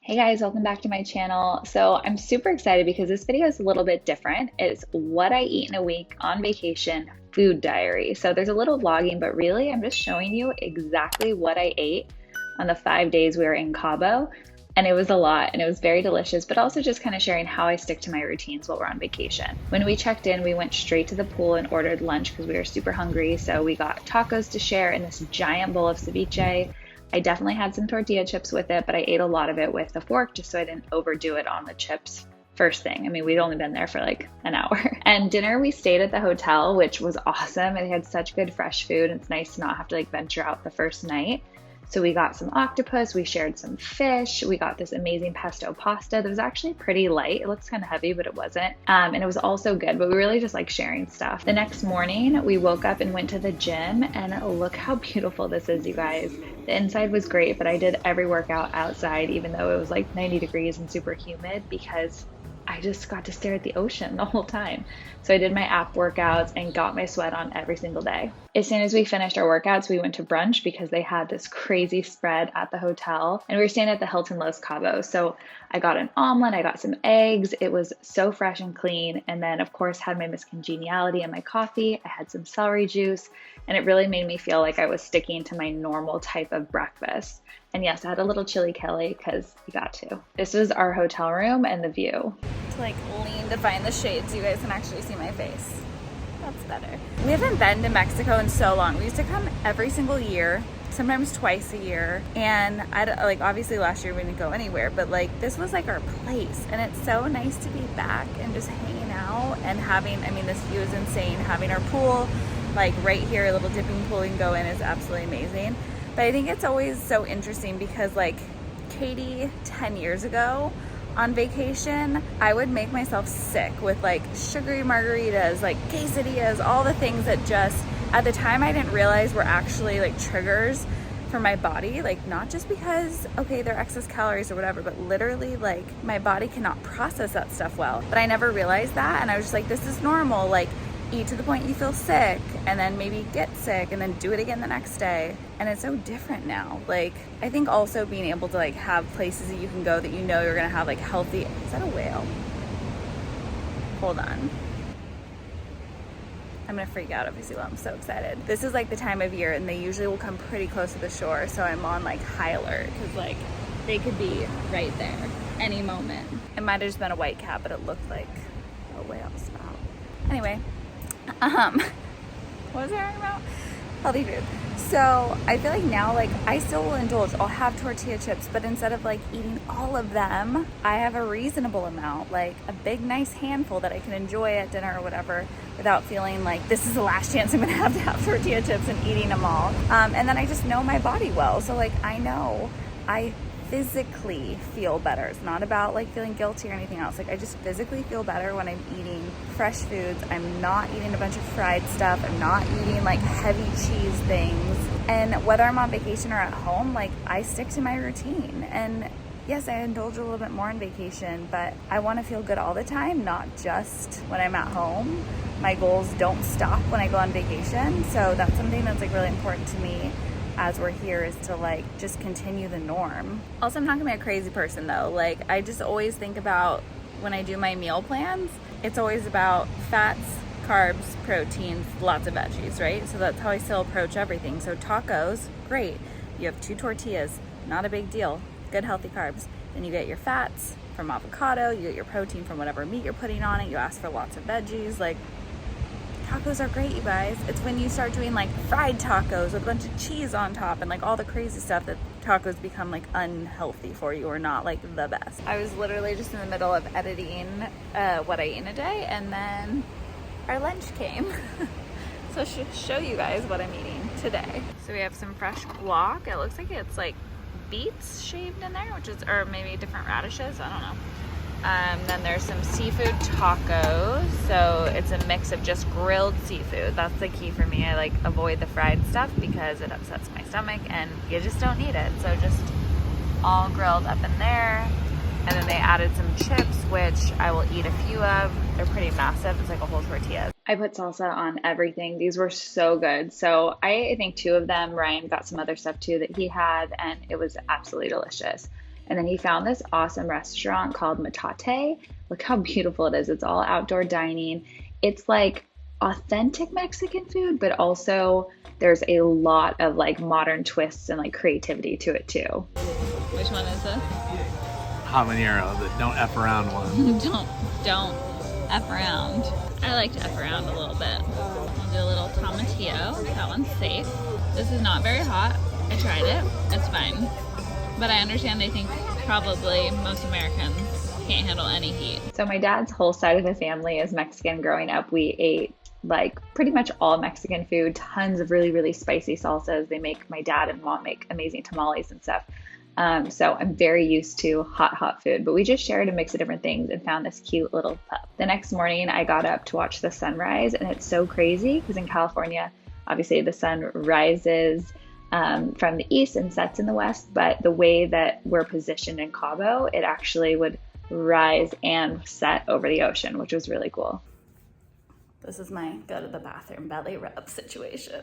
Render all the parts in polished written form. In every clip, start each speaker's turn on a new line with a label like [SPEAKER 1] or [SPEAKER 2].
[SPEAKER 1] Hey guys, welcome back to my channel. So I'm super excited because this video is a little bit different. It's what I eat in a week on vacation food diary. So there's a little vlogging, but really I'm just showing you exactly what I ate on the 5 days we were in Cabo. And it was a lot and it was very delicious, but also just kind of sharing how I stick to my routines while we're on vacation. When we checked in, we went straight to the pool and ordered lunch because we were super hungry. So we got tacos to share in this giant bowl of ceviche. I definitely had some tortilla chips with it, but I ate a lot of it with a fork just so I didn't overdo it on the chips first thing. I mean, we'd only been there for like an hour. And dinner, we stayed at the hotel, which was awesome. They had such good fresh food. It's nice to not have to like venture out the first night. So we got some octopus, we shared some fish, we got this amazing pesto pasta that was actually pretty light. It looks kind of heavy, but it wasn't. And it was also good, but we really just like sharing stuff. The next morning, we woke up and went to the gym, and look how beautiful this is, you guys. The inside was great, but I did every workout outside, even though it was like 90 degrees and super humid, because I just got to stare at the ocean the whole time. So I did my app workouts and got my sweat on every single day. As soon as we finished our workouts, we went to brunch because they had this crazy spread at the hotel, and we were staying at the Hilton Los Cabos. So I got an omelet, I got some eggs. It was so fresh and clean. And then of course had my Miss Congeniality and my coffee. I had some celery juice, and it really made me feel like I was sticking to my normal type of breakfast. And yes, I had a little chili Kelly because you got to. This was our hotel room and the view.
[SPEAKER 2] To like lean to find the shade so you guys can actually see my face. That's better. We haven't been to Mexico in so long. We used to come every single year, sometimes twice a year. And like obviously last year we didn't go anywhere, but like this was like our place. And it's so nice to be back and just hanging out and having, I mean, this view is insane. Having our pool like right here, a little dipping pool we can go in is absolutely amazing. But I think it's always so interesting because like Katie 10 years ago on vacation, I would make myself sick with like sugary margaritas, like quesadillas, all the things that just at the time I didn't realize were actually like triggers for my body. Like not just because, okay, they're excess calories or whatever, but literally like my body cannot process that stuff well. But I never realized that, and I was just like, this is normal. Like eat to the point you feel sick and then maybe get sick and then do it again the next day. And it's so different now. Like I think also being able to like have places that you can go that you know you're gonna have like healthy, is that a whale? Hold on. I'm gonna freak out if you see one. I'm so excited. This is like the time of year and they usually will come pretty close to the shore. So I'm on like high alert because like they could be right there any moment. It might have just been a white cat, but it looked like a whale spout. Anyway, what was I talking about? Healthy food. So I feel like now, like I still will indulge. I'll have tortilla chips, but instead of like eating all of them, I have a reasonable amount, like a big nice handful that I can enjoy at dinner or whatever without feeling like this is the last chance I'm gonna have tortilla chips and eating them all. And then I just know my body well. So like I know I physically feel better. It's not about like feeling guilty or anything else. Like I just physically feel better when I'm eating fresh foods. I'm not eating a bunch of fried stuff. I'm not eating like heavy cheese things. And whether I'm on vacation or at home, like I stick to my routine. And yes, I indulge a little bit more on vacation, but I want to feel good all the time, not just when I'm at home. My goals don't stop when I go on vacation. So that's something that's like really important to me as we're here, is to like just continue the norm. Also, I'm not gonna be a crazy person though. Like I just always think about when I do my meal plans, it's always about fats, carbs, proteins, lots of veggies, right? So that's how I still approach everything. So tacos, great. You have 2 tortillas, not a big deal. Good healthy carbs. Then you get your fats from avocado, you get your protein from whatever meat you're putting on it, you ask for lots of veggies. Like tacos are great, you guys. It's when you start doing like fried tacos with a bunch of cheese on top and like all the crazy stuff that tacos become like unhealthy for you or not like the best. I was literally just in the middle of editing what I eat in a day, and then our lunch came. So I should show you guys what I'm eating today. So we have some fresh guac. It looks like it's like beets shaved in there, which is, or maybe different radishes, I don't know. Then there's some seafood tacos. So it's a mix of just grilled seafood. That's the key for me. I like avoid the fried stuff because it upsets my stomach and you just don't need it. So just all grilled up in there. And then they added some chips, which I will eat a few of. They're pretty massive. It's like a whole tortilla.
[SPEAKER 1] I put salsa on everything. These were so good. So I think 2 of them. Ryan got some other stuff too that he had, and it was absolutely delicious. And then he found this awesome restaurant called Metate. Look how beautiful it is. It's all outdoor dining. It's like authentic Mexican food, but also there's a lot of like modern twists and like creativity to it too. Which one is this?
[SPEAKER 3] Habanero, the don't F around one.
[SPEAKER 1] Don't F around. I like to F around a little bit. I'll do a little tomatillo. That one's safe. This is not very hot. I tried it. It's fine. But I understand they think probably most Americans can't handle any heat. So my dad's whole side of the family is Mexican. Growing up, we ate like pretty much all Mexican food, tons of really, really spicy salsas. My dad and mom make amazing tamales and stuff. So I'm very used to hot food, but we just shared a mix of different things and found this cute little pup. The next morning I got up to watch the sunrise, and it's so crazy because in California, obviously the sun rises from the east and sets in the west, but the way that we're positioned in Cabo, it actually would rise and set over the ocean, which was really cool.
[SPEAKER 2] This is my go to the bathroom belly rub situation.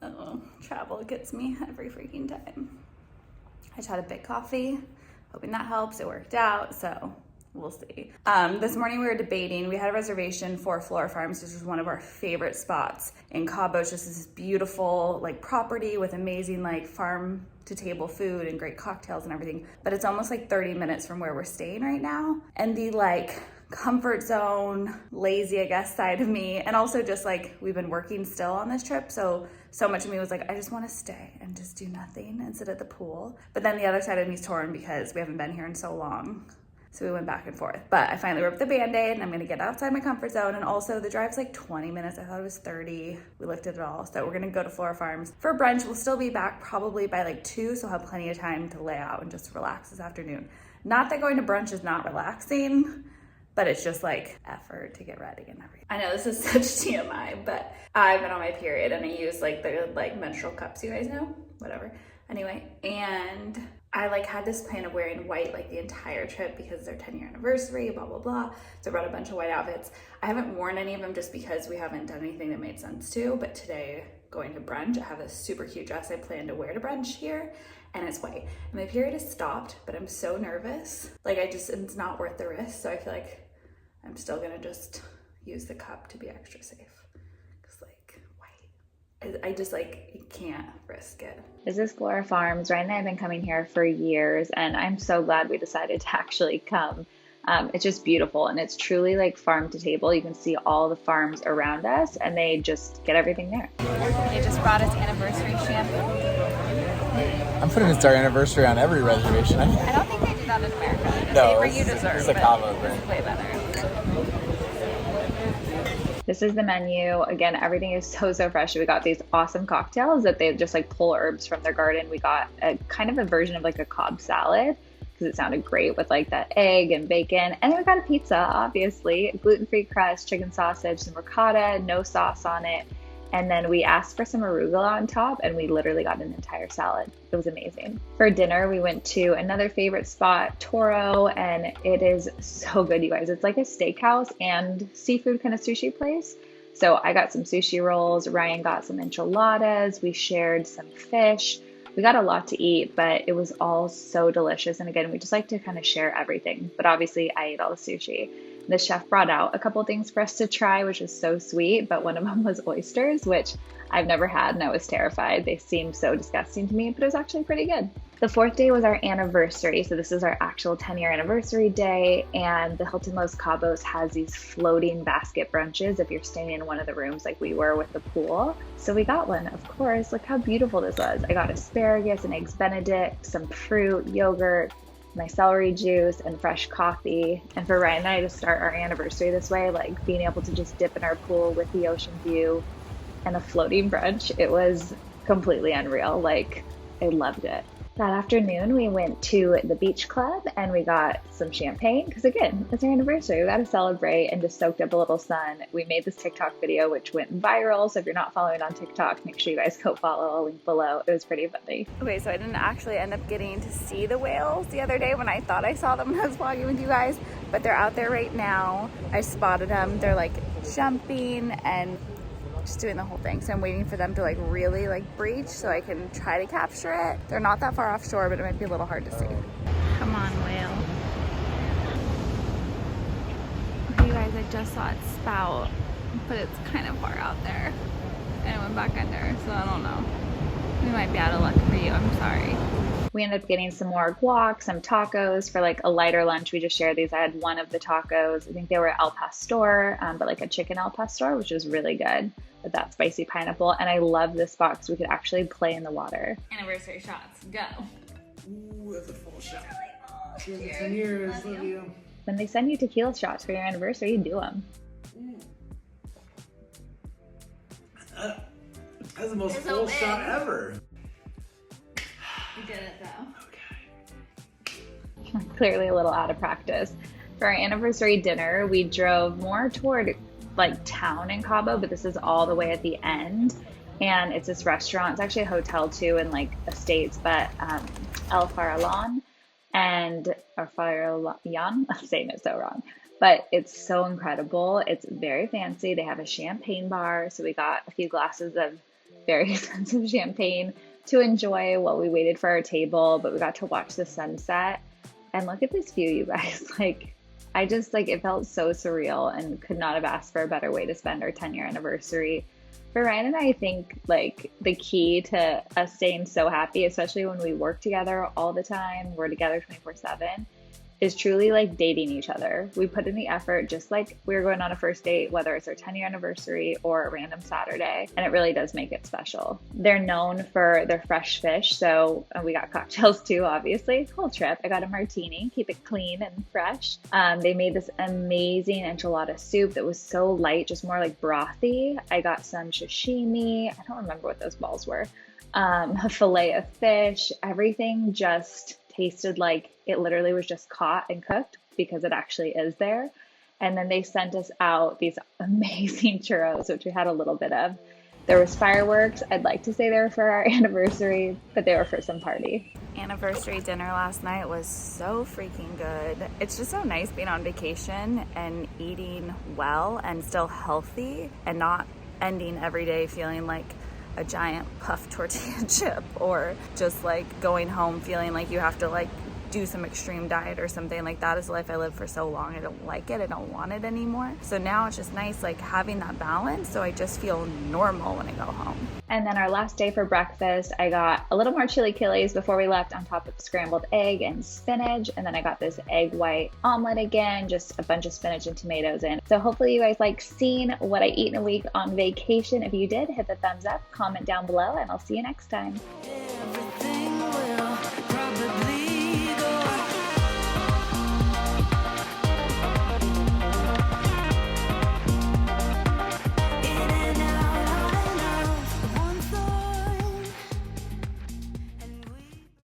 [SPEAKER 2] Oh, travel gets me every freaking time. I just had a big coffee, hoping that helps. It worked out, so we'll see. This morning we were debating. We had a reservation for Flora Farms, which is one of our favorite spots in Cabo. It's just this beautiful like property with amazing like farm to table food and great cocktails and everything. But it's almost like 30 minutes from where we're staying right now. And the like comfort zone, lazy, I guess, side of me, and also just like we've been working still on this trip, so much of me was like, I just want to stay and just do nothing and sit at the pool. But then the other side of me is torn because we haven't been here in so long. So we went back and forth. But I finally ripped the Band-Aid and I'm gonna get outside my comfort zone. And also the drive's like 20 minutes. I thought it was 30. We looked at it all. So we're gonna go to Flora Farms for brunch. We'll still be back probably by like 2, so I'll have plenty of time to lay out and just relax this afternoon. Not that going to brunch is not relaxing, but it's just like effort to get ready and everything. I know this is such TMI, but I've been on my period and I use like the like menstrual cups, you guys know, whatever. Anyway, and I like had this plan of wearing white like the entire trip because it's our 10-year anniversary, blah, blah, blah. So I brought a bunch of white outfits. I haven't worn any of them just because we haven't done anything that made sense to, but today going to brunch, I have a super cute dress I plan to wear to brunch here, and it's white. And my period has stopped, but I'm so nervous. Like it's not worth the risk. So I feel like I'm still gonna just use the cup to be extra safe. Cause like white, I just like, you can't risk it.
[SPEAKER 1] This is Flora Farms. Ryan and I have been coming here for years, and I'm so glad we decided to actually come. It's just beautiful, and it's truly like farm to table. You can see all the farms around us, and they just get everything there.
[SPEAKER 2] They just brought us anniversary shampoo.
[SPEAKER 3] I'm putting it's our anniversary on every reservation.
[SPEAKER 2] I don't think they do that in America. They
[SPEAKER 3] No,
[SPEAKER 2] say you deserve,
[SPEAKER 3] it's a CABO brand.
[SPEAKER 2] It's way better.
[SPEAKER 1] This is the menu. Again, everything is so fresh. We got these awesome cocktails that they just like pull herbs from their garden. We got a kind of a version of like a Cobb salad because it sounded great with like that egg and bacon. And then we got a pizza, obviously, gluten-free crust, chicken sausage, some ricotta, no sauce on it. And then we asked for some arugula on top, and we literally got an entire salad. It was amazing. For dinner, we went to another favorite spot, Toro, and it is so good, you guys. It's like a steakhouse and seafood kind of sushi place. So I got some sushi rolls. Ryan got some enchiladas. We shared some fish. We got a lot to eat, but it was all so delicious. And again, we just like to kind of share everything. But obviously, I ate all the sushi. The chef brought out a couple things for us to try, which was so sweet, but one of them was oysters, which I've never had, and I was terrified. They seemed so disgusting to me, but it was actually pretty good. The 4th day was our anniversary, so this is our actual 10-year anniversary day, and the Hilton Los Cabos has these floating basket brunches if you're staying in one of the rooms like we were with the pool. So we got one, of course. Look how beautiful this was. I got asparagus and eggs Benedict, some fruit, yogurt, my celery juice, and fresh coffee. And for Ryan and I to start our anniversary this way, like being able to just dip in our pool with the ocean view and a floating brunch, it was completely unreal. Like, I loved it. That afternoon, we went to the beach club and we got some champagne because, again, it's our anniversary. We got to celebrate and just soaked up a little sun. We made this TikTok video, which went viral. So if you're not following on TikTok, make sure you guys go follow. I'll link below. It was pretty funny.
[SPEAKER 2] Okay, so I didn't actually end up getting to see the whales the other day when I thought I saw them when I was vlogging with you guys, but they're out there right now. I spotted them. They're like jumping and just doing the whole thing. So I'm waiting for them to like really like breach so I can try to capture it. They're not that far offshore, but it might be a little hard to see. Come on, whale. Okay, you guys, I just saw it spout, but it's kind of far out there. And it went back under, so I don't know. We might be out of luck for you, I'm sorry.
[SPEAKER 1] We ended up getting some more guac, some tacos for like a lighter lunch. We just shared these. I had one of the tacos. I think they were al pastor, but like a chicken al pastor, which was really good with that spicy pineapple. And I love this box. We could actually play in the water.
[SPEAKER 2] Anniversary shots, go.
[SPEAKER 3] Ooh, that's a full shot.
[SPEAKER 2] Cheers.
[SPEAKER 3] 10 years, love you.
[SPEAKER 1] When they send you tequila shots for your anniversary, you do them.
[SPEAKER 3] That's the most full shot ever.
[SPEAKER 2] You did it though.
[SPEAKER 1] Okay. Clearly a little out of practice. For our anniversary dinner, we drove more toward like town in Cabo, but this is all the way at the end. And it's this restaurant. It's actually a hotel too in like Estates, but El Farallon or Farallon. I'm saying it so wrong. But it's so incredible. It's very fancy. They have a champagne bar. So we got a few glasses of very expensive champagne to enjoy while we waited for our table. But we got to watch the sunset. And look at this view, you guys. Like, I just, like, it felt so surreal and could not have asked for a better way to spend our 10-year anniversary. For Ryan and I think, like, the key to us staying so happy, especially when we work together all the time, we're together 24/7, is truly like dating each other. We put in the effort just like we were going on a first date, whether it's our 10-year anniversary or a random Saturday, and it really does make it special. They're known for their fresh fish, so we got cocktails too, obviously. Whole trip. I got a martini, keep it clean and fresh. They made this amazing enchilada soup that was so light, just more like brothy. I got some sashimi. I don't remember what those balls were. A fillet of fish. Everything just tasted like it literally was just caught and cooked because it actually is there. And then they sent us out these amazing churros, which we had a little bit of. There was fireworks. I'd like to say they were for our anniversary, but they were for some party.
[SPEAKER 2] Anniversary dinner last night was so freaking good. It's just so nice being on vacation and eating well and still healthy and not ending every day feeling like a giant puff tortilla chip, or just like going home feeling like you have to like do some extreme diet or something. Like, that is the life I lived for so long. I don't like it. I don't want it anymore. So now it's just nice like having that balance, so I just feel normal when I go home.
[SPEAKER 1] And then our last day for breakfast, I got a little more chilaquiles before we left on top of scrambled egg and spinach. And then I got this egg white omelet again, just a bunch of spinach and tomatoes in. So hopefully you guys like seeing what I eat in a week on vacation. If you did, hit the thumbs up, comment down below, and I'll see you next time.